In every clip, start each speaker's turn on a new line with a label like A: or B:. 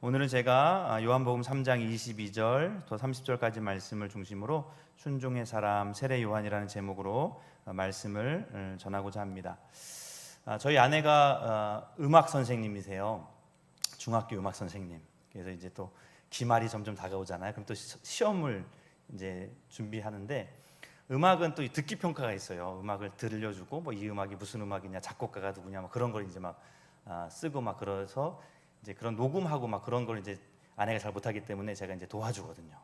A: 오늘은 제가 요한복음 3장 22절 또 30절까지 말씀을 중심으로 순종의 사람 세례 요한이라는 제목으로 말씀을 전하고자 합니다. 저희 아내가 음악 선생님이세요. 중학교 음악 선생님. 그래서 이제 또 기말이 점점 다가오잖아요. 그럼 또 시험을 이제 준비하는데 음악은 또 듣기 평가가 있어요. 음악을 들려주고 뭐 이 음악이 무슨 음악이냐, 작곡가가 누구냐, 뭐 그런 걸 이제 막 쓰고 막 그래서 이제 그런 녹음하고 막 그런 걸 이제 아내가 잘 못하기 때문에 제가 이제 도와주거든요.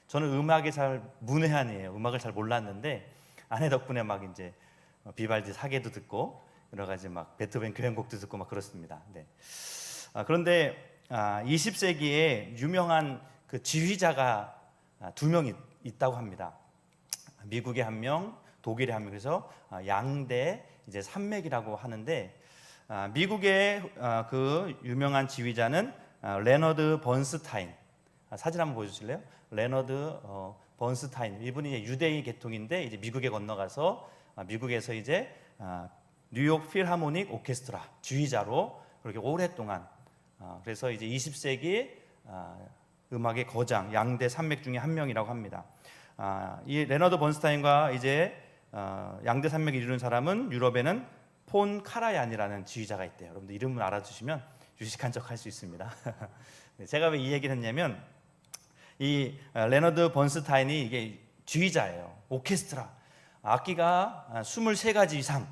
A: 저는 음악에 잘 문외한이에요. 음악을 잘 몰랐는데 아내 덕분에 막 이제 비발디 사계도 듣고 여러 가지 막 베토벤 교향곡도 듣고 막 그렇습니다. 네. 그런데 20세기에 유명한 그 지휘자가 두 명 있다고 합니다. 미국에 한 명, 독일에 한 명, 그래서 양대 이제 산맥이라고 하는데 미국의 그 유명한 지휘자는 레너드 번스타인. 사진 한번 보여주실래요? 레너드 번스타인. 이분이 이제 유대인 계통인데 이제 미국에 건너가서 미국에서 이제 뉴욕 필하모닉 오케스트라 지휘자로 그렇게 오랫동안 그래서 이제 20세기 음악의 거장 양대 산맥 중에 한 명이라고 합니다. 이 레너드 번스타인과 이제 양대 산맥을 이루는 사람은 유럽에는 폰 카라얀이라는 지휘자가 있대요. 여러분들 이름을 알아두시면 유식한 척 할 수 있습니다. 제가 왜 이 얘기를 했냐면 이 레너드 번스타인이 이게 지휘자예요. 오케스트라 악기가 23가지 이상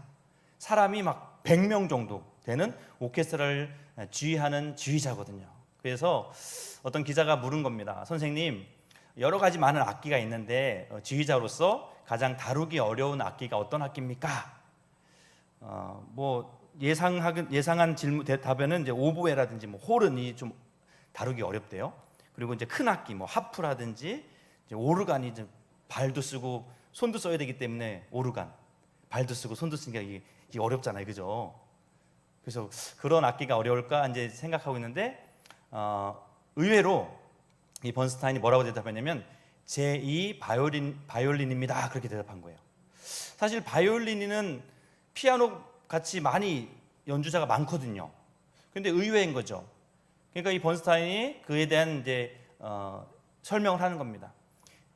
A: 사람이 막 100명 정도 되는 오케스트라를 지휘하는 지휘자거든요. 그래서 어떤 기자가 물은 겁니다. 선생님, 여러 가지 많은 악기가 있는데 지휘자로서 가장 다루기 어려운 악기가 어떤 악기입니까? 뭐 예상한 질문 답변은 이제 오보에라든지 뭐 호른이 좀 다루기 어렵대요. 그리고 이제 큰 악기 뭐 하프라든지 이제 오르간이 이제 발도 쓰고 손도 써야 되기 때문에 오르간 발도 쓰고 손도 쓰니까 이게 어렵잖아요, 그죠? 그래서 그런 악기가 어려울까 이제 생각하고 있는데 의외로 이 번스타인이 뭐라고 대답했냐면 제2 바이올린입니다. 그렇게 대답한 거예요. 사실 바이올린은 피아노 같이 많이 연주자가 많거든요. 근데 의외인 거죠. 그러니까 이 번스타인이 그에 대한 이제 설명을 하는 겁니다.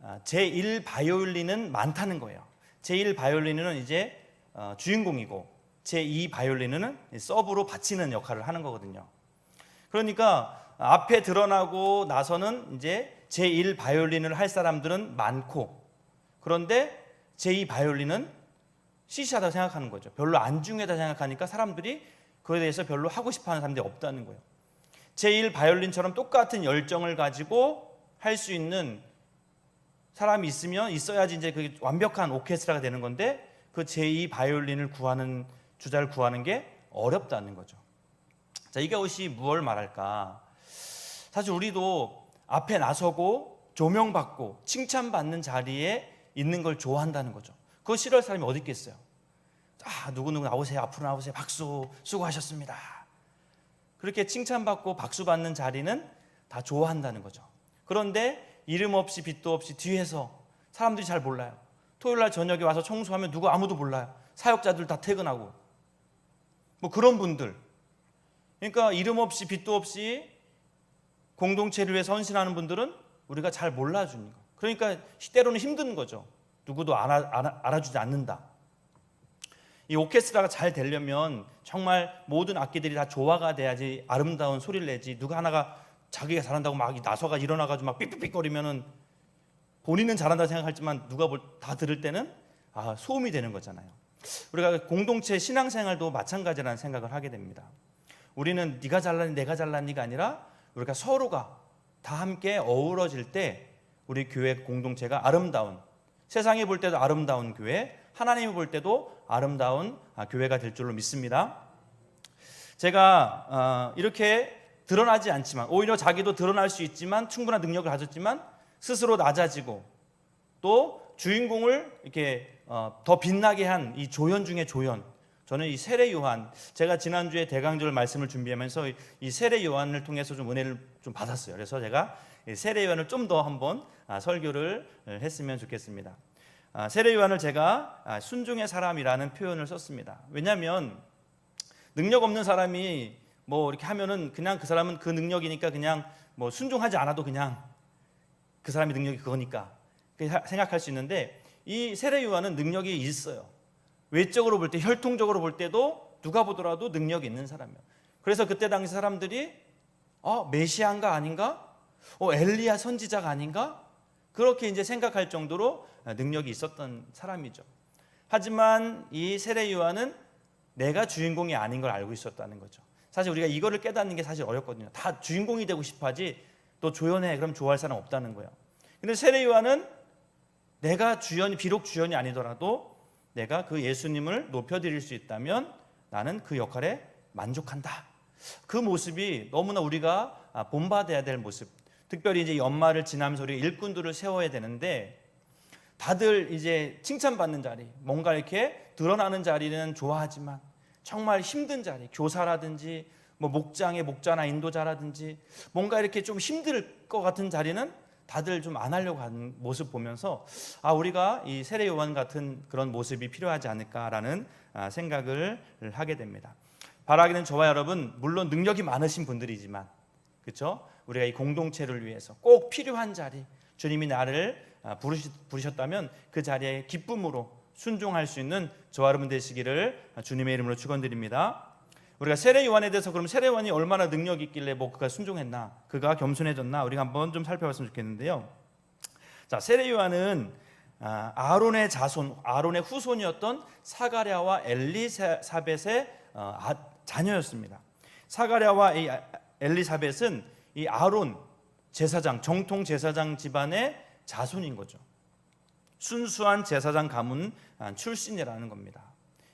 A: 제1 바이올린은 많다는 거예요. 제1 바이올린은 이제 주인공이고 제2 바이올린은 서브로 받치는 역할을 하는 거거든요. 그러니까 앞에 드러나고 나서는 이제 제1 바이올린을 할 사람들은 많고 그런데 제2 바이올린은 시시하다고 생각하는 거죠. 별로 안 중요하다 생각하니까 사람들이 그에 대해서 별로 하고 싶어하는 사람들이 없다는 거예요. 제1 바이올린처럼 똑같은 열정을 가지고 할 수 있는 사람이 있어야지 이제 그게 완벽한 오케스트라가 되는 건데 그 제2 바이올린을 구하는 주자를 구하는 게 어렵다는 거죠. 자, 이것이 무엇을 말할까? 사실 우리도 앞에 나서고 조명받고 칭찬받는 자리에 있는 걸 좋아한다는 거죠. 그거 싫어할 사람이 어디 있겠어요? 누구누구 나오세요. 앞으로 나오세요. 박수 수고하셨습니다. 그렇게 칭찬받고 박수 받는 자리는 다 좋아한다는 거죠. 그런데 이름 없이 빛도 없이 뒤에서 사람들이 잘 몰라요. 토요일날 저녁에 와서 청소하면 아무도 몰라요. 사역자들 다 퇴근하고 뭐 그런 분들, 그러니까 이름 없이 빛도 없이 공동체를 위해서 헌신하는 분들은 우리가 잘 몰라주는 거. 그러니까 때로는 힘든 거죠. 누구도 알아주지 않는다. 이 오케스트라가 잘 되려면 정말 모든 악기들이 다 조화가 돼야지 아름다운 소리를 내지. 누가 하나가 자기가 잘한다고 막 나서가 일어나가지고 막 삑삑삑거리면은 본인은 잘한다고 생각하지만 누가 다 들을 때는 소음이 되는 거잖아요. 우리가 공동체 신앙생활도 마찬가지라는 생각을 하게 됩니다. 우리는 네가 잘났니 내가 잘났니가 아니라 우리가 서로가 다 함께 어우러질 때 우리 교회 공동체가 아름다운, 세상이 볼 때도 아름다운 교회, 하나님이 볼 때도 아름다운 교회가 될 줄로 믿습니다. 제가 이렇게 드러나지 않지만 오히려 자기도 드러날 수 있지만 충분한 능력을 가졌지만 스스로 낮아지고 또 주인공을 이렇게 더 빛나게 한 이 조연 중에 조연, 저는 이 세례 요한, 제가 지난주에 대강절 말씀을 준비하면서 이 세례 요한을 통해서 좀 은혜를 좀 받았어요. 그래서 제가 세례 요한을 좀 더 한번 설교를 했으면 좋겠습니다. 세례 요한을 제가 순종의 사람이라는 표현을 썼습니다. 왜냐하면 능력 없는 사람이 뭐 이렇게 하면은 그냥 그 사람은 그 능력이니까 그냥 뭐 순종하지 않아도 그냥 그 사람의 능력이 그거니까 생각할 수 있는데, 이 세례 요한은 능력이 있어요. 외적으로 볼 때, 혈통적으로 볼 때도 누가 보더라도 능력이 있는 사람이에요. 그래서 그때 당시 사람들이 메시아인가 아닌가? 엘리야 선지자가 아닌가? 그렇게 이제 생각할 정도로 능력이 있었던 사람이죠. 하지만 이 세례 요한은 내가 주인공이 아닌 걸 알고 있었다는 거죠. 사실 우리가 이거를 깨닫는 게 사실 어렵거든요. 다 주인공이 되고 싶어 하지, 또 조연해 그럼 좋아할 사람 없다는 거예요. 근데 세례 요한은 내가 비록 주연이 아니더라도 내가 그 예수님을 높여드릴 수 있다면 나는 그 역할에 만족한다. 그 모습이 너무나 우리가 본받아야 될 모습. 특별히 이제 연말을 지나면서 우리가 일꾼들을 세워야 되는데, 다들 이제 칭찬받는 자리, 뭔가 이렇게 드러나는 자리는 좋아하지만 정말 힘든 자리, 교사라든지 뭐 목자나 인도자라든지 뭔가 이렇게 좀 힘들 것 같은 자리는 다들 좀 안 하려고 하는 모습 보면서 우리가 이 세례 요한 같은 그런 모습이 필요하지 않을까라는 생각을 하게 됩니다. 바라기는 저와 여러분, 물론 능력이 많으신 분들이지만, 그렇죠? 우리가 이 공동체를 위해서 꼭 필요한 자리, 주님이 나를 부르셨다면 그 자리에 기쁨으로 순종할 수 있는 저와 여러분 되시기를 주님의 이름으로 축원드립니다. 우리가 세례 요한에 대해서, 그럼 세례 요한이 얼마나 능력이 있길래 그가 순종했나, 그가 겸손해졌나, 우리가 한번 좀 살펴봤으면 좋겠는데요. 자, 세례 요한은 아론의 자손, 아론의 후손이었던 사가랴와 엘리사벳의 자녀였습니다. 사가랴와 이 엘리사벳은 이 아론 제사장, 정통 제사장 집안의 자손인 거죠. 순수한 제사장 가문 출신이라는 겁니다.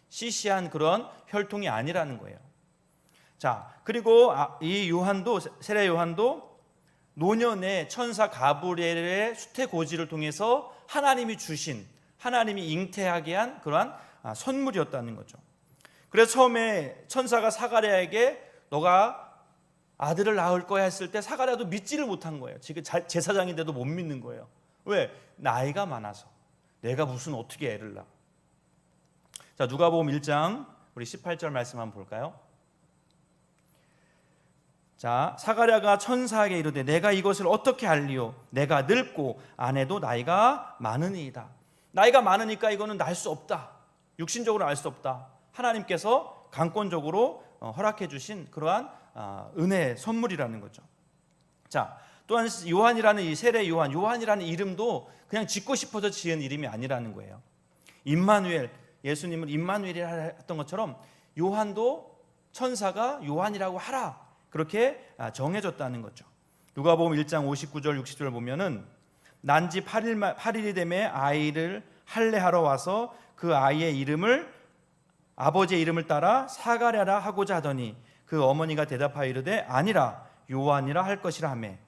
A: 시시한 그런 혈통이 아니라는 거예요. 자, 그리고 이 요한도, 세례 요한도 노년에 천사 가브리엘의 수태고지를 통해서 하나님이 주신, 하나님이 잉태하게 한 그러한 선물이었다는 거죠. 그래서 처음에 천사가 사가랴에게 너가 아들을 낳을 거야 했을 때 사가랴도 믿지를 못한 거예요. 지금 제사장인데도 못 믿는 거예요. 왜? 나이가 많아서. 내가 무슨 어떻게 애를 낳아. 자, 누가복음 1장 우리 18절 말씀 한번 볼까요? 자, 사가랴가 천사에게 이르되 내가 이것을 어떻게 알리오? 내가 늙고 아내도 나이가 많으니이다. 나이가 많으니까 이거는 날 수 없다. 육신적으로 알 수 없다. 하나님께서 강권적으로 허락해 주신 그러한 은혜의 선물이라는 거죠. 자, 또한 요한이라는 이 세례 요한이라는 이름도 그냥 짓고 싶어서 지은 이름이 아니라는 거예요. 임마누엘, 예수님을 임마누엘이라 했던 것처럼 요한도 천사가 요한이라고 하라, 그렇게 정해졌다는 거죠. 누가복음 1장 59절 60절 보면은 난지 8일이 되매 아이를 할례하러 와서 그 아이의 이름을 아버지의 이름을 따라 사가랴라 하고자 하더니 그 어머니가 대답하여 이르되 아니라 요한이라 할 것이라 하매.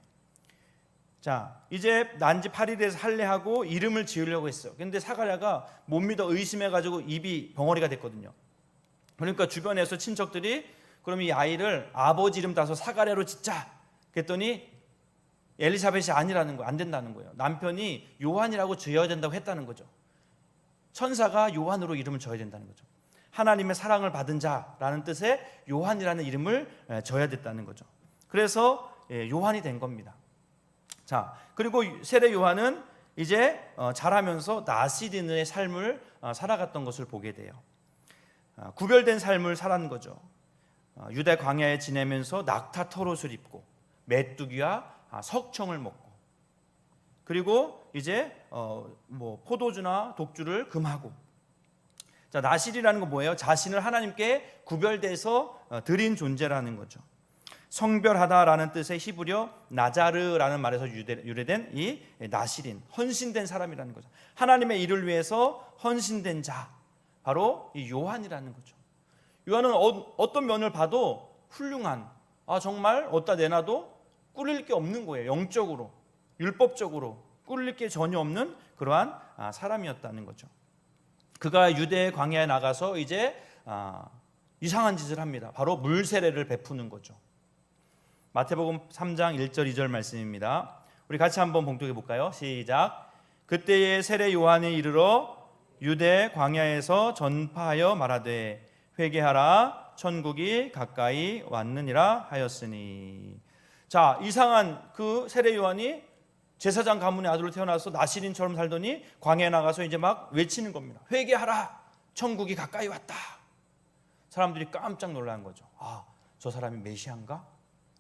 A: 자, 이제 난지 8일에서 할례하고 이름을 지으려고 했어요. 그런데 사가랴가 못 믿어 의심해가지고 입이 벙어리가 됐거든요. 그러니까 주변에서 친척들이 그럼 이 아이를 아버지 이름 따서 사가랴로 짓자 그랬더니 엘리사벳이 아니라는 거예요. 안 된다는 거예요. 남편이 요한이라고 지어야 된다고 했다는 거죠. 천사가 요한으로 이름을 져야 된다는 거죠. 하나님의 사랑을 받은 자라는 뜻의 요한이라는 이름을 져야 됐다는 거죠. 그래서 요한이 된 겁니다. 자, 그리고 세례 요한은 이제 자라면서 나시린의 삶을 살아갔던 것을 보게 돼요. 구별된 삶을 살았는 거죠. 유대 광야에 지내면서 낙타 털옷을 입고 메뚜기와 석청을 먹고, 그리고 이제 포도주나 독주를 금하고. 자, 나실이라는 건 뭐예요? 자신을 하나님께 구별돼서 드린 존재라는 거죠. 성별하다라는 뜻의 히브리어 나자르라는 말에서 유래된 이 나실인, 헌신된 사람이라는 거죠. 하나님의 일을 위해서 헌신된 자, 바로 이 요한이라는 거죠. 요한은 어떤 면을 봐도 훌륭한, 정말 어디다 내놔도 꿀릴 게 없는 거예요. 영적으로, 율법적으로 꿀릴 게 전혀 없는 그러한 사람이었다는 거죠. 그가 유대 광야에 나가서 이제 이상한 짓을 합니다. 바로 물 세례를 베푸는 거죠. 마태복음 3장 1절 2절 말씀입니다. 우리 같이 한번 봉독해 볼까요? 시작. 그때에 세례 요한이 이르러 유대 광야에서 전파하여 말하되 회개하라 천국이 가까이 왔느니라 하였으니. 자, 이상한 그 세례 요한이 제사장 가문의 아들로 태어나서 나시린처럼 살더니 광야에 나가서 이제 막 외치는 겁니다. 회개하라, 천국이 가까이 왔다. 사람들이 깜짝 놀란 거죠. 아, 저 사람이 메시아인가?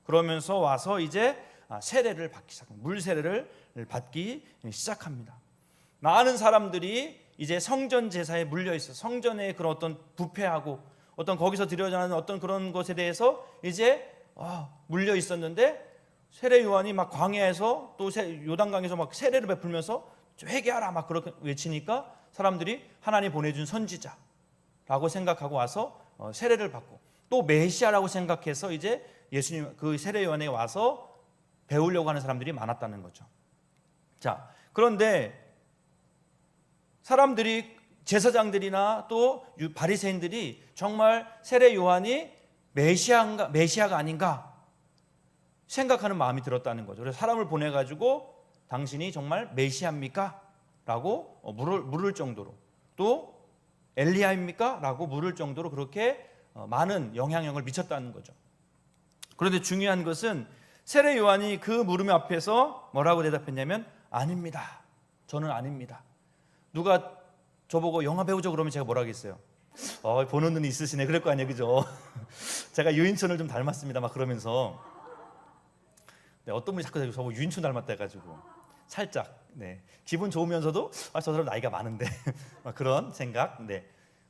A: 그러면서 와서 이제 세례를 받기 시작합니다. 물 세례를 받기 시작합니다. 많은 사람들이 이제 성전 제사에 물려 있어. 성전의 그런 어떤 부패하고 어떤 거기서 드려지는 어떤 그런 것에 대해서 이제 물려 있었는데, 세례 요한이 막 광야에서 또 요단강에서 막 세례를 베풀면서 회개하라 막 그렇게 외치니까 사람들이 하나님 보내준 선지자라고 생각하고 와서 세례를 받고, 또 메시아라고 생각해서 이제 예수님 그 세례 요한에 와서 배우려고 하는 사람들이 많았다는 거죠. 자, 그런데 사람들이, 제사장들이나 또 바리새인들이 정말 세례 요한이 메시아가 아닌가 생각하는 마음이 들었다는 거죠. 그래서 사람을 보내가지고 당신이 정말 메시아입니까? 라고 물을 정도로, 또 엘리야입니까? 라고 물을 정도로 그렇게 많은 영향력을 미쳤다는 거죠. 그런데 중요한 것은 세례 요한이 그 물음 앞에서 뭐라고 대답했냐면, 아닙니다. 저는 아닙니다. 누가 저보고 영화 배우죠 그러면 제가 뭐라 하겠어요? 보는 눈이 있으시네 그럴 거 아니에요, 그죠? 제가 유인촌을 좀 닮았습니다 막 그러면서. 네, 어떤 분이 자꾸 저보고 유인촌 닮았다 해가지고 살짝 기분 좋으면서도 저 사람 나이가 많은데 막 그런 생각.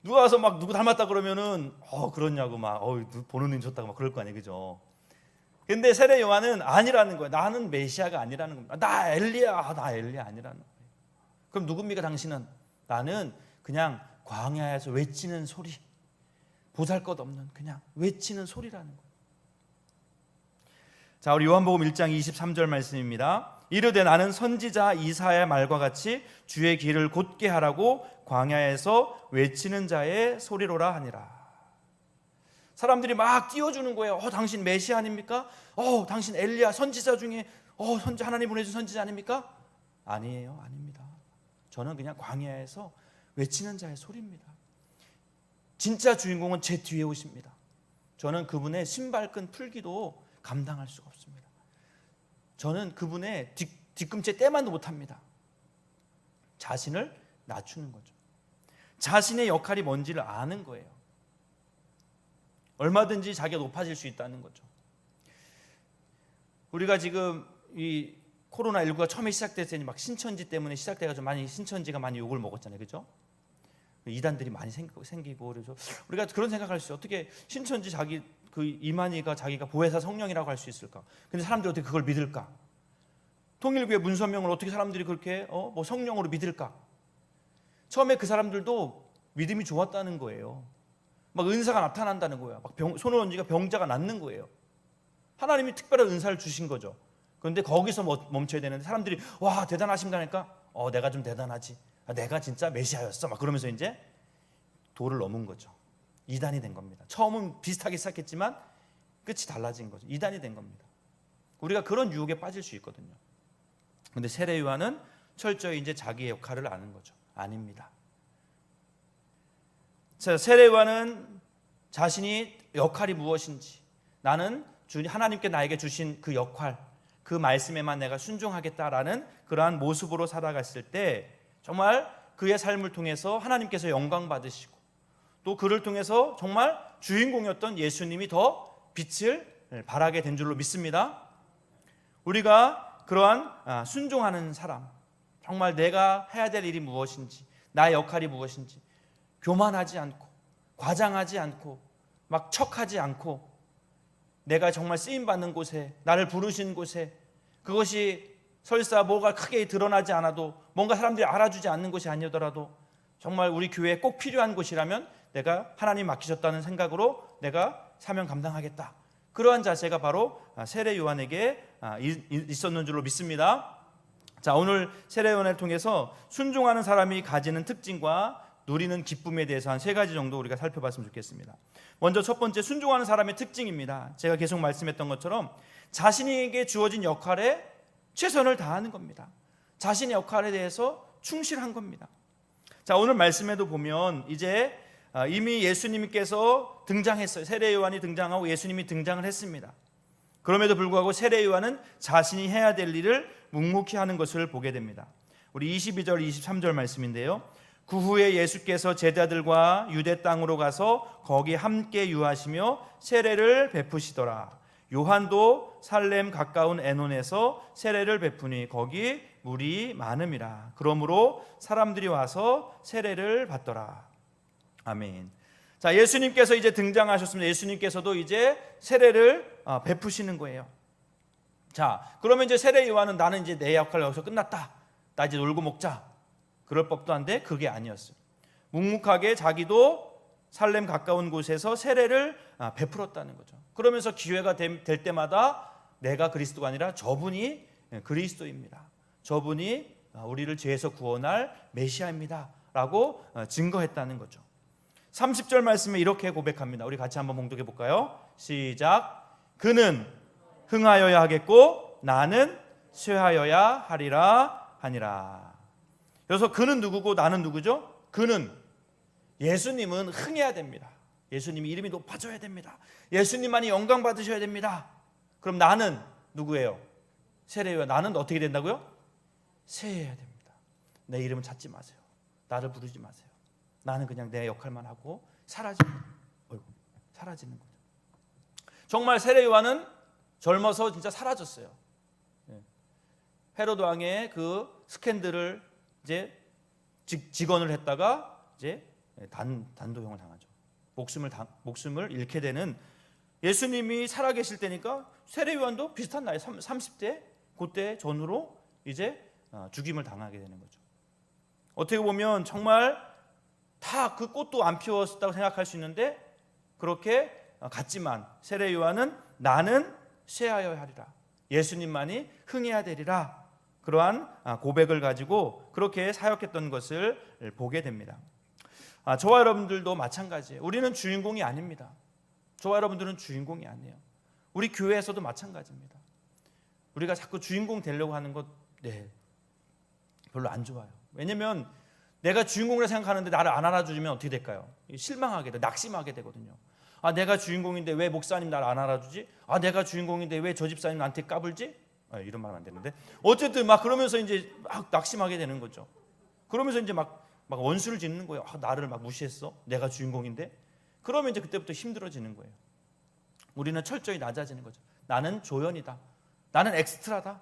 A: 누가 와서 막 누구 닮았다 그러면은 그러냐고 막 보는 눈이 좋다고 막 그럴 거 아니에요, 그죠? 근데 세례 요한은 아니라는 거예요. 나는 메시아가 아니라는 겁니다. 나 엘리야 아니라는 거예요. 그럼 누굽니까 당신은? 나는 그냥 광야에서 외치는 소리, 보잘것없는 그냥 외치는 소리라는 거예요. 자, 우리 요한복음 1장 23절 말씀입니다. 이르되 나는 선지자 이사야의 말과 같이 주의 길을 곧게 하라고 광야에서 외치는 자의 소리로라 하니라. 사람들이 막 띄워주는 거예요. 당신 메시아 아닙니까? 당신 엘리야 선지자 중에 하나님 보내준 선지자 아닙니까? 아니에요, 아닙니다. 저는 그냥 광야에서 외치는 자의 소리입니다. 진짜 주인공은 제 뒤에 오십니다. 저는 그분의 신발끈 풀기도 감당할 수가 없습니다. 저는 그분의 뒤꿈치에 때만도 못합니다. 자신을 낮추는 거죠. 자신의 역할이 뭔지를 아는 거예요. 얼마든지 자기가 높아질 수 있다는 거죠. 우리가 지금 이 코로나19가 처음에 시작됐을 때 막 신천지 때문에 시작돼가지고 신천지가 많이 욕을 먹었잖아요, 그죠? 이단들이 많이 생기고. 그래서 우리가 그런 생각할 수 있어요. 어떻게 신천지 그 이만희가 자기가 보혜사 성령이라고 할 수 있을까? 근데 사람들이 어떻게 그걸 믿을까? 통일교회 문선명을 어떻게 사람들이 그렇게 성령으로 믿을까? 처음에 그 사람들도 믿음이 좋았다는 거예요. 막 은사가 나타난다는 거예요. 막 손을 얹으니까 병자가 낫는 거예요. 하나님이 특별한 은사를 주신 거죠. 그런데 거기서 멈춰야 되는데 사람들이 와 대단하십니다 하니까 내가 좀 대단하지. 내가 진짜 메시아였어. 막 그러면서 이제 도를 넘은 거죠. 이단이 된 겁니다. 처음은 비슷하게 시작했지만 끝이 달라진 거죠. 이단이 된 겁니다. 우리가 그런 유혹에 빠질 수 있거든요. 그런데 세례 요한은 철저히 이제 자기의 역할을 아는 거죠. 아닙니다. 세례 요한은 자신이 역할이 무엇인지, 나는 하나님께 나에게 주신 그 역할, 그 말씀에만 내가 순종하겠다라는 그러한 모습으로 살아갔을 때 정말 그의 삶을 통해서 하나님께서 영광 받으시고, 또 그를 통해서 정말 주인공이었던 예수님이 더 빛을 발하게 된 줄로 믿습니다. 우리가 그러한 순종하는 사람, 정말 내가 해야 될 일이 무엇인지, 나의 역할이 무엇인지, 교만하지 않고 과장하지 않고 막 척하지 않고, 내가 정말 쓰임받는 곳에, 나를 부르신 곳에, 그것이 설사 뭐가 크게 드러나지 않아도, 뭔가 사람들이 알아주지 않는 곳이 아니더라도 정말 우리 교회에 꼭 필요한 곳이라면 내가 하나님 맡기셨다는 생각으로 내가 사명 감당하겠다. 그러한 자세가 바로 세례 요한에게 있었는 줄로 믿습니다. 자, 오늘 세례 요한을 통해서 순종하는 사람이 가지는 특징과 누리는 기쁨에 대해서 한 3가지 정도 우리가 살펴봤으면 좋겠습니다. 먼저 첫 번째, 순종하는 사람의 특징입니다. 제가 계속 말씀했던 것처럼 자신에게 주어진 역할에 최선을 다하는 겁니다. 자신의 역할에 대해서 충실한 겁니다. 자, 오늘 말씀에도 보면 이제 이미 예수님께서 등장했어요. 세례 요한이 등장하고 예수님이 등장을 했습니다. 그럼에도 불구하고 세례 요한은 자신이 해야 될 일을 묵묵히 하는 것을 보게 됩니다. 우리 22절 23절 말씀인데요. 그 후에 예수께서 제자들과 유대 땅으로 가서 거기 함께 유하시며 세례를 베푸시더라. 요한도 살렘 가까운 에논에서 세례를 베푸니 거기 물이 많음이라. 그러므로 사람들이 와서 세례를 받더라. 아멘. 자, 예수님께서 이제 등장하셨습니다. 예수님께서도 이제 세례를 베푸시는 거예요. 자, 그러면 이제 세례 요한은 나는 이제 내 역할 여기서 끝났다. 나 이제 놀고 먹자. 그럴 법도 한데 그게 아니었어요. 묵묵하게 자기도 살렘 가까운 곳에서 세례를 베풀었다는 거죠. 그러면서 기회가 될 때마다 내가 그리스도가 아니라 저분이 그리스도입니다. 저분이 우리를 죄에서 구원할 메시아입니다. 라고 증거했다는 거죠. 30절 말씀에 이렇게 고백합니다. 우리 같이 한번 봉독해 볼까요? 시작. 그는 흥하여야 하겠고 나는 쇠하여야 하리라 하니라. 그래서 그는 누구고 나는 누구죠? 그는, 예수님은 흥해야 됩니다. 예수님이 이름이 높아져야 됩니다. 예수님만이 영광 받으셔야 됩니다. 그럼 나는 누구예요? 세례요한. 나는 어떻게 된다고요? 쇠해야 됩니다. 내 이름은 찾지 마세요. 나를 부르지 마세요. 나는 그냥 내 역할만 하고 사라지는 거죠. 정말 세례 요한은 젊어서 진짜 사라졌어요. 헤로드 왕의 그 스캔들을 이제 직언을 했다가 이제 단도형을 당하죠. 목숨을 잃게 되는, 예수님이 살아계실 때니까 세례 요한도 비슷한 나이 30대 그때 전후로 이제 죽임을 당하게 되는 거죠. 어떻게 보면 정말 다 그 꽃도 안 피웠다고 생각할 수 있는데 그렇게 같지만 세례 요한은 나는 쇠하여야 하리라. 예수님만이 흥해야 되리라. 그러한 고백을 가지고 그렇게 사역했던 것을 보게 됩니다. 저와 여러분들도 마찬가지예요. 우리는 주인공이 아닙니다. 저와 여러분들은 주인공이 아니에요. 우리 교회에서도 마찬가지입니다. 우리가 자꾸 주인공 되려고 하는 것 별로 안 좋아요. 왜냐면 내가 주인공이라 생각하는데 나를 안 알아주면 어떻게 될까요? 실망하게 돼, 낙심하게 되거든요. 내가 주인공인데 왜 목사님 나를 안 알아주지? 내가 주인공인데 왜 저 집사님 나한테 까불지? 이런 말 하면 안 되는데 어쨌든 막 그러면서 이제 막 낙심하게 되는 거죠. 그러면서 이제 막 원수를 짓는 거예요. 나를 막 무시했어? 내가 주인공인데? 그러면 이제 그때부터 힘들어지는 거예요. 우리는 철저히 낮아지는 거죠. 나는 조연이다. 나는 엑스트라다.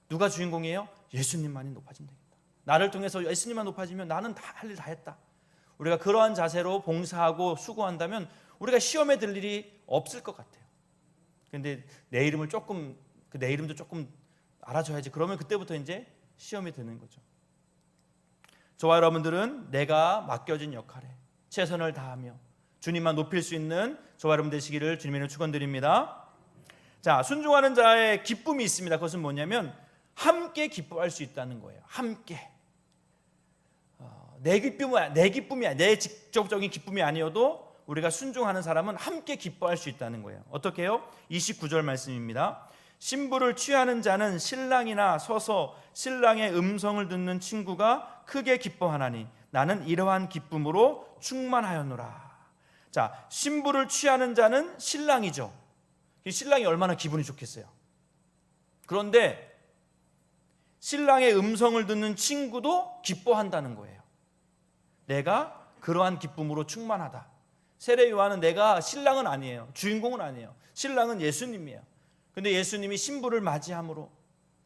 A: 누가 주인공이에요? 예수님만이 높아지면 되겠다. 나를 통해서 예수님만 높아지면 나는 다 할 일 다 했다. 우리가 그러한 자세로 봉사하고 수고한다면 우리가 시험에 들 일이 없을 것 같아요. 그런데 내 이름도 조금 알아줘야지. 그러면 그때부터 이제 시험이 드는 거죠. 저와 여러분들은 내가 맡겨진 역할에 최선을 다하며 주님만 높일 수 있는 저와 여러분 되시기를 주님의 축원드립니다. 자, 순종하는 자의 기쁨이 있습니다. 그것은 뭐냐면 함께 기뻐할 수 있다는 거예요. 함께. 내 기쁨이 내 직접적인 기쁨이 아니어도 우리가 순종하는 사람은 함께 기뻐할 수 있다는 거예요. 어떻게 해요? 29절 말씀입니다. 신부를 취하는 자는 신랑이나 서서 신랑의 음성을 듣는 친구가 크게 기뻐하나니 나는 이러한 기쁨으로 충만하였노라. 자, 신부를 취하는 자는 신랑이죠. 신랑이 얼마나 기분이 좋겠어요. 그런데 신랑의 음성을 듣는 친구도 기뻐한다는 거예요. 내가 그러한 기쁨으로 충만하다. 세례 요한은 내가 신랑은 아니에요. 주인공은 아니에요. 신랑은 예수님이에요. 근데 예수님이 신부를 맞이함으로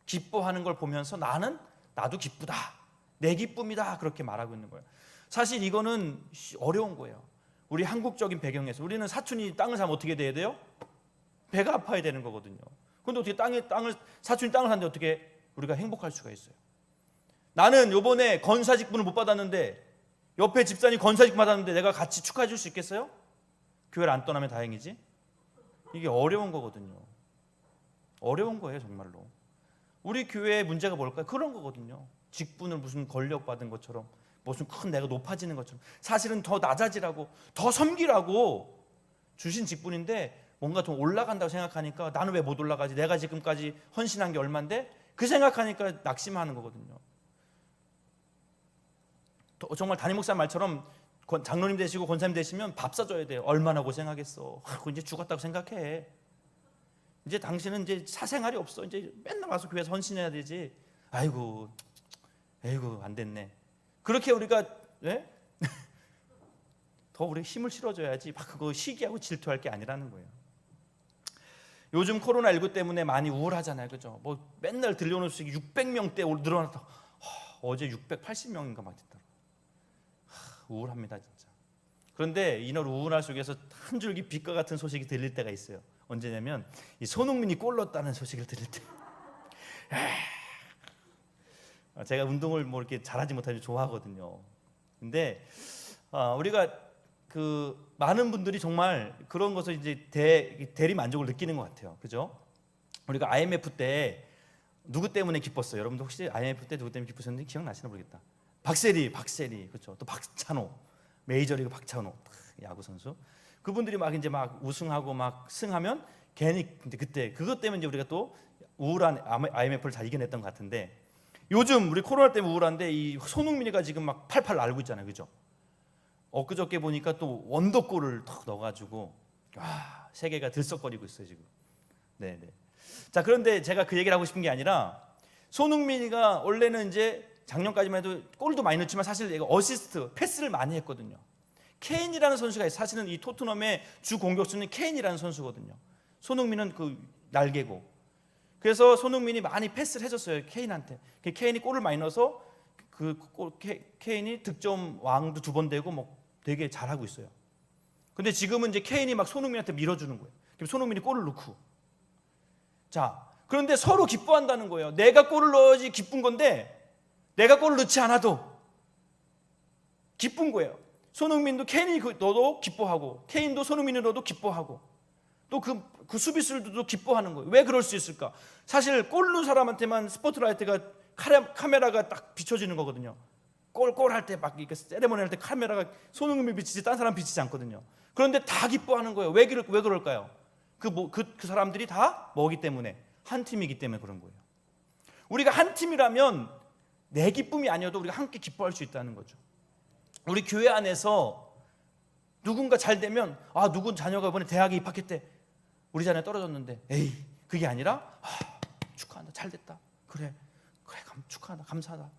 A: 기뻐하는 걸 보면서 나도 기쁘다. 내 기쁨이다. 그렇게 말하고 있는 거예요. 사실 이거는 어려운 거예요. 우리 한국적인 배경에서 우리는 사촌이 땅을 사면 어떻게 돼야 돼요? 배가 아파야 되는 거거든요. 그런데 어떻게 사촌이 땅을 샀는데 어떻게 우리가 행복할 수가 있어요? 나는 요번에 건사 직분을 못 받았는데 옆에 집사님 건사 직분 받았는데 내가 같이 축하해 줄 수 있겠어요? 교회를 안 떠나면 다행이지. 이게 어려운 거거든요. 어려운 거예요, 정말로. 우리 교회의 문제가 뭘까요? 그런 거거든요. 직분을 무슨 권력 받은 것처럼, 무슨 큰 내가 높아지는 것처럼, 사실은 더 낮아지라고, 더 섬기라고 주신 직분인데 뭔가 좀 올라간다고 생각하니까 나는 왜 못 올라가지? 내가 지금까지 헌신한 게 얼만데? 그 생각하니까 낙심하는 거거든요. 정말 담임 목사 말처럼 장로님 되시고 권사님 되시면 밥 사줘야 돼요. 얼마나 고생하겠어. 이제 죽었다고 생각해. 이제 당신은 이제 사생활이 없어. 이제 맨날 와서 교회에서 헌신해야 되지. 아이고 안 됐네. 그렇게 우리가 더 우리 힘을 실어줘야지. 막 그거 시기하고 질투할 게 아니라는 거예요. 요즘 코로나19 때문에 많이 우울하잖아요, 그죠? 뭐 맨날 들려오는 소식이 600명대 늘어났다. 어제 680명인가 막 됐더라. 우울합니다, 진짜. 그런데 이날 우울할 속에서 한 줄기 빛과 같은 소식이 들릴 때가 있어요. 언제냐면 이 손흥민이 골 넣었다는 소식을 들릴 때. 제가 운동을 뭐 이렇게 잘하지 못하지 좋아하거든요. 근데 우리가 그 많은 분들이 정말 그런 것을 이제 대리 만족을 느끼는 것 같아요, 그죠? 우리가 IMF 때 누구 때문에 기뻤어요? 여러분들 혹시 IMF 때 누구 때문에 기쁘셨는지 기억나시나 모르겠다. 박세리, 그렇죠? 또 박찬호, 메이저리그 박찬호 야구 선수. 그분들이 막 이제 막 우승하고 막 승하면 괜히 그때 그것 때문에 이제 우리가 또 우울한 IMF를 잘 이겨냈던 것 같은데, 요즘 우리 코로나 때문에 우울한데 이 손흥민이가 지금 막 팔팔 날고 있잖아요, 그죠? 엊그저께 보니까 또 원더골을 턱 넣어가지고 세계가 들썩거리고 있어요 지금. 네네. 자, 그런데 제가 그 얘기를 하고 싶은 게 아니라, 손흥민이가 원래는 이제 작년까지만 해도 골도 많이 넣었지만 사실 얘가 어시스트, 패스를 많이 했거든요. 케인이라는 선수가 있어요. 사실은 이 토트넘의 주 공격수는 케인이라는 선수거든요. 손흥민은 그 날개고. 그래서 손흥민이 많이 패스를 해줬어요, 케인한테. 케인이 골을 많이 넣어서 케인이 득점 왕도 2번 되고 뭐 되게 잘하고 있어요. 근데 지금은 이제 케인이 막 손흥민한테 밀어주는 거예요. 그럼 손흥민이 골을 넣고. 자, 그런데 서로 기뻐한다는 거예요. 내가 골을 넣어야지 기쁜 건데 내가 골을 넣지 않아도 기쁜 거예요. 손흥민도 케인이 넣어도 기뻐하고, 케인도 손흥민이 넣어도 기뻐하고, 또 그 수비수들도 기뻐하는 거예요. 왜 그럴 수 있을까? 사실 골 넣은 사람한테만 스포트라이트가 카메라가 딱 비춰지는 거거든요. 골 할 때 막 이렇게 세레모니 할 때 카메라가 손흥민이 비치지 딴 사람 비치지 않거든요. 그런데 다 기뻐하는 거예요. 왜 그럴까요? 그 사람들이 다 뭐기 때문에? 한 팀이기 때문에 그런 거예요. 우리가 한 팀이라면 내 기쁨이 아니어도 우리가 함께 기뻐할 수 있다는 거죠. 우리 교회 안에서 누군가 잘 되면 누군 자녀가 이번에 대학에 입학했대. 우리 자녀 떨어졌는데 에이, 그게 아니라 축하한다, 잘 됐다. 그래 축하한다, 감사하다.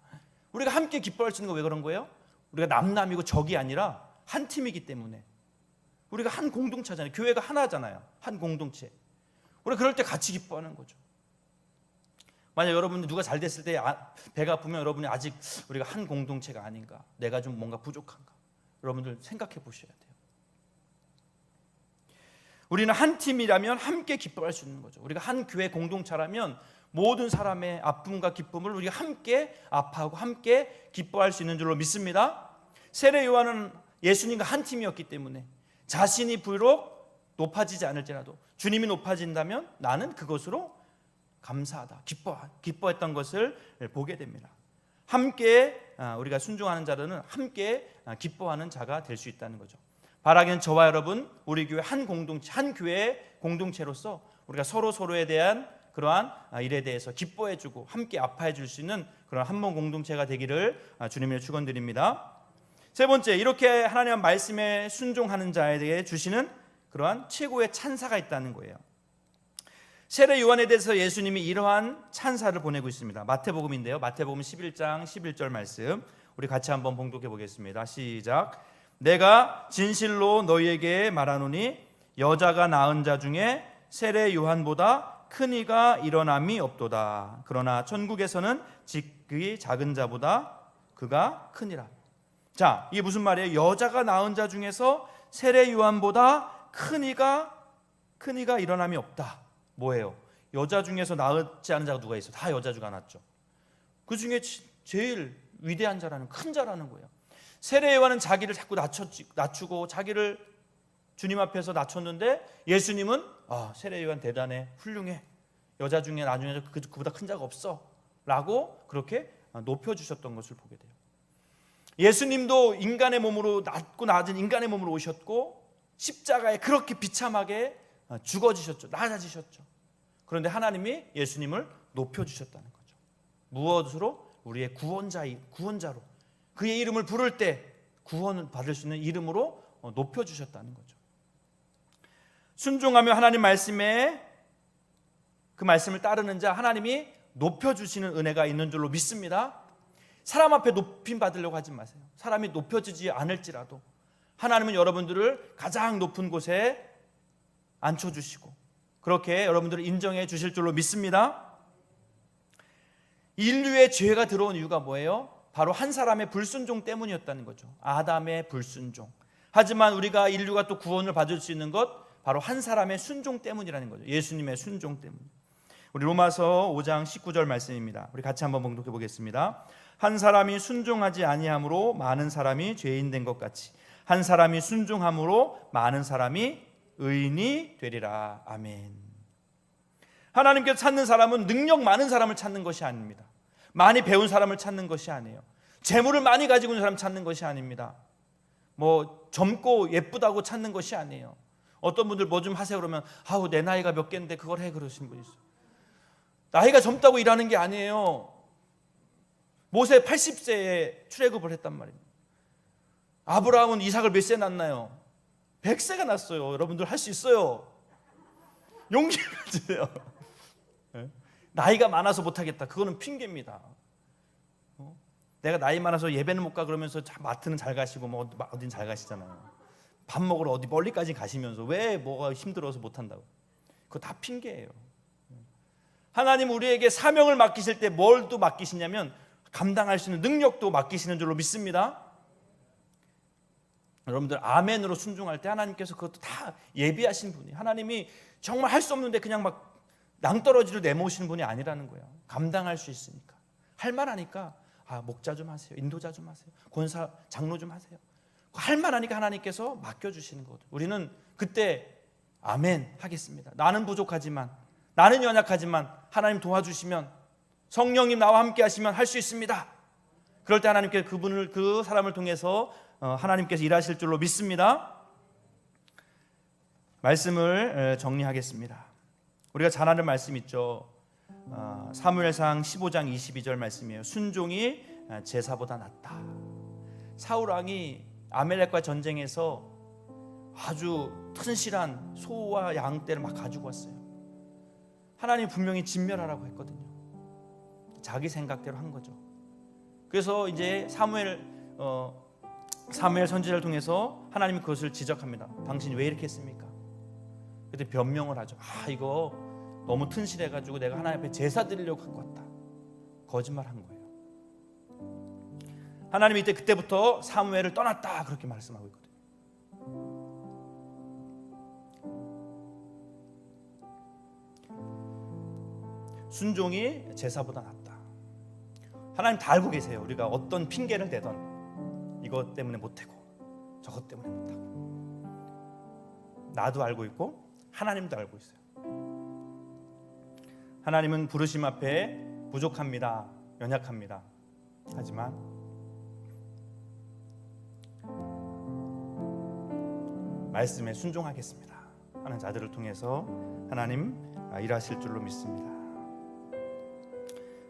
A: 우리가 함께 기뻐할 수 있는 거 왜 그런 거예요? 우리가 남남이고 적이 아니라 한 팀이기 때문에. 우리가 한 공동체잖아요. 교회가 하나잖아요. 한 공동체. 우리가 그럴 때 같이 기뻐하는 거죠. 만약 여러분들 누가 잘 됐을 때 배가 아프면 여러분이 아직 우리가 한 공동체가 아닌가, 내가 좀 뭔가 부족한가, 여러분들 생각해 보셔야 돼요. 우리는 한 팀이라면 함께 기뻐할 수 있는 거죠. 우리가 한 교회 공동체라면 모든 사람의 아픔과 기쁨을 우리가 함께 아파하고 함께 기뻐할 수 있는 줄로 믿습니다. 세례 요한은 예수님과 한 팀이었기 때문에 자신이 비록 높아지지 않을지라도 주님이 높아진다면 나는 그것으로 감사하다, 기뻐했던 것을 보게 됩니다. 함께 우리가 순종하는 자들은 함께 기뻐하는 자가 될 수 있다는 거죠. 바라기는 저와 여러분, 우리 교회 한 공동체, 한 교회의 공동체로서 우리가 서로에 대한 그러한 일에 대해서 기뻐해주고 함께 아파해줄 수 있는 그런 한 몸 공동체가 되기를 주님의 축원드립니다. 세 번째, 이렇게 하나님의 말씀에 순종하는 자에 대해 주시는 그러한 최고의 찬사가 있다는 거예요. 세례 요한에 대해서 예수님이 이러한 찬사를 보내고 있습니다. 마태복음인데요. 마태복음 11장 11절 말씀 우리 같이 한번 봉독해 보겠습니다. 시작. 내가 진실로 너희에게 말하노니 여자가 낳은 자 중에 세례 요한보다 큰 이가 일어남이 없도다. 그러나 천국에서는 지극히 작은 자보다 그가 크니라. 자, 이게 무슨 말이에요? 여자가 낳은 자 중에서 세례 요한보다 큰 이가 일어남이 없다. 뭐예요? 여자 중에서 낳지 않은 자가 누가 있어? 다 여자주가 낳았죠. 그 중에 제일 위대한 자라는, 큰 자라는 거예요. 세례 요한은 자기를 자꾸 낮추고 자기를 주님 앞에서 낮췄는데 예수님은 세례 요한 대단해, 훌륭해, 여자 중에 나중에 그보다 큰 자가 없어 라고 그렇게 높여주셨던 것을 보게 돼요. 예수님도 인간의 몸으로, 낮고 낮은 인간의 몸으로 오셨고 십자가에 그렇게 비참하게 죽어지셨죠. 낮아지셨죠. 그런데 하나님이 예수님을 높여주셨다는 거죠. 무엇으로? 우리의 구원자로 그의 이름을 부를 때 구원을 받을 수 있는 이름으로 높여주셨다는 거죠. 순종하며 하나님 말씀에 그 말씀을 따르는 자 하나님이 높여주시는 은혜가 있는 줄로 믿습니다. 사람 앞에 높임 받으려고 하지 마세요. 사람이 높여주지 않을지라도 하나님은 여러분들을 가장 높은 곳에 앉혀주시고 그렇게 여러분들을 인정해 주실 줄로 믿습니다. 인류의 죄가 들어온 이유가 뭐예요? 바로 한 사람의 불순종 때문이었다는 거죠. 아담의 불순종. 하지만 우리가 인류가 또 구원을 받을 수 있는 것 바로 한 사람의 순종 때문이라는 거죠. 예수님의 순종 때문. 우리 로마서 5장 19절 말씀입니다. 우리 같이 한번 봉독해 보겠습니다. 한 사람이 순종하지 아니함으로 많은 사람이 죄인 된 것 같이 한 사람이 순종함으로 많은 사람이 의인이 되리라. 아멘. 하나님께서 찾는 사람은 능력 많은 사람을 찾는 것이 아닙니다. 많이 배운 사람을 찾는 것이 아니에요. 재물을 많이 가지고 있는 사람 찾는 것이 아닙니다. 뭐 젊고 예쁘다고 찾는 것이 아니에요. 어떤 분들 뭐 좀 하세요 그러면 아우 내 나이가 몇 개인데 그걸 해 그러신 분이 있어요. 나이가 젊다고 일하는 게 아니에요. 모세 80세에 출애굽을 했단 말입니다. 아브라함은 이삭을 몇 세 낳나요? 100세가 났어요. 여러분들 할 수 있어요. 용기를 가지세요. 나이가 많아서 못하겠다. 그거는 핑계입니다. 내가 나이 많아서 예배는 못 가 그러면서 마트는 잘 가시고 뭐 어딘 잘 가시잖아요. 밥 먹으러 어디 멀리까지 가시면서 왜 뭐가 힘들어서 못한다고. 그거 다 핑계예요. 하나님 우리에게 사명을 맡기실 때 뭘 또 맡기시냐면 감당할 수 있는 능력도 맡기시는 줄로 믿습니다. 여러분들 아멘으로 순종할 때 하나님께서 그것도 다 예비하신 분이 하나님이 정말 할 수 없는데 그냥 막 낭떠러지로 내모시는 분이 아니라는 거예요. 감당할 수 있으니까 할 만하니까 목자 좀 하세요. 인도자 좀 하세요. 권사 장로 좀 하세요. 할 만하니까 하나님께서 맡겨주시는 거거든요. 우리는 그때 아멘 하겠습니다. 나는 부족하지만 나는 연약하지만 하나님 도와주시면 성령님 나와 함께 하시면 할 수 있습니다. 그럴 때 하나님께 그 사람을 통해서 하나님께서 일하실 줄로 믿습니다. 말씀을 정리하겠습니다. 우리가 잘 아는 말씀 있죠. 사무엘상 15장 22절 말씀이에요. 순종이 제사보다 낫다. 사울 왕이 아멜렉과 전쟁에서 아주 튼실한 소와 양떼를 막 가지고 왔어요. 하나님 분명히 진멸하라고 했거든요. 자기 생각대로 한 거죠. 그래서 이제 사무엘 선지자를 통해서 하나님이 그것을 지적합니다. 당신이 왜 이렇게 했습니까? 그때 변명을 하죠. 이거 너무 튼실해가지고 내가 하나님 앞에 제사 드리려고 갖고 왔다. 거짓말한 거예요. 하나님이 그때부터 사무엘을 떠났다 그렇게 말씀하고 있거든요. 순종이 제사보다 낫다. 하나님 다 알고 계세요. 우리가 어떤 핑계를 대던 이것 때문에 못하고 저것 때문에 못하고 나도 알고 있고 하나님도 알고 있어요. 하나님은 부르심 앞에 부족합니다. 연약합니다. 하지만 말씀에 순종하겠습니다 하는 자들을 통해서 하나님 일하실 줄로 믿습니다.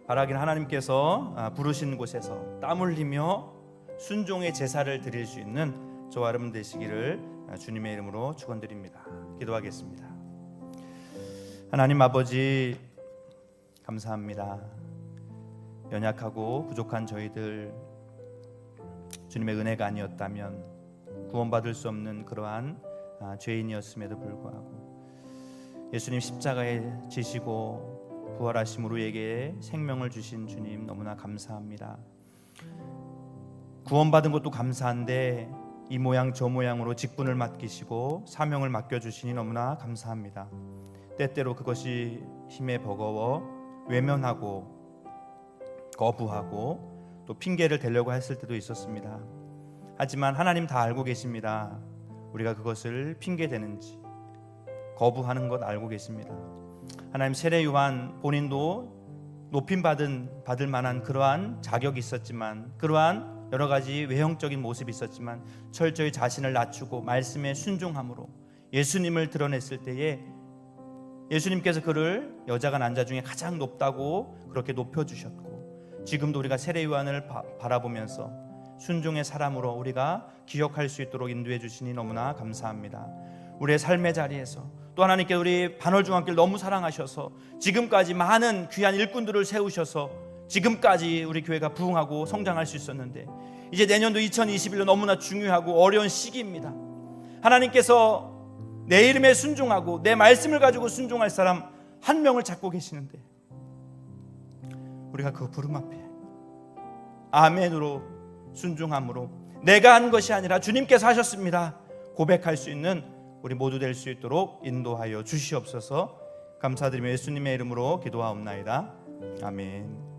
A: 바라기는 하나님께서 부르신 곳에서 땀 흘리며 순종의 제사를 드릴 수 있는 저와 여러분 되시기를 주님의 이름으로 축원드립니다. 기도하겠습니다. 하나님 아버지 감사합니다. 연약하고 부족한 저희들 주님의 은혜가 아니었다면 구원받을 수 없는 그러한 죄인이었음에도 불구하고 예수님 십자가에 지시고 부활하심으로 우리에게 생명을 주신 주님 너무나 감사합니다. 구원받은 것도 감사한데 이 모양 저 모양으로 직분을 맡기시고 사명을 맡겨주시니 너무나 감사합니다. 때때로 그것이 힘에 버거워 외면하고 거부하고 또 핑계를 대려고 했을 때도 있었습니다. 하지만 하나님 다 알고 계십니다. 우리가 그것을 핑계 대는지 거부하는 것 알고 계십니다. 하나님 세례 요한 본인도 높임 받을 만한 그러한 자격이 있었지만 그러한 여러 가지 외형적인 모습이 있었지만 철저히 자신을 낮추고 말씀에 순종함으로 예수님을 드러냈을 때에 예수님께서 그를 여자가 난 자 중에 가장 높다고 그렇게 높여주셨고 지금도 우리가 세례 요한을 바라보면서 순종의 사람으로 우리가 기억할 수 있도록 인도해 주시니 너무나 감사합니다. 우리의 삶의 자리에서 또 하나님께 우리 반월중앙교를 너무 사랑하셔서 지금까지 많은 귀한 일꾼들을 세우셔서 지금까지 우리 교회가 부흥하고 성장할 수 있었는데, 이제 내년도 2021년 너무나 중요하고 어려운 시기입니다. 하나님께서 내 이름에 순종하고 내 말씀을 가지고 순종할 사람 한 명을 찾고 계시는데, 우리가 그 부름 앞에 아멘으로 순종함으로 내가 한 것이 아니라 주님께서 하셨습니다 고백할 수 있는 우리 모두 될 수 있도록 인도하여 주시옵소서. 감사드리며 예수님의 이름으로 기도하옵나이다. 아멘.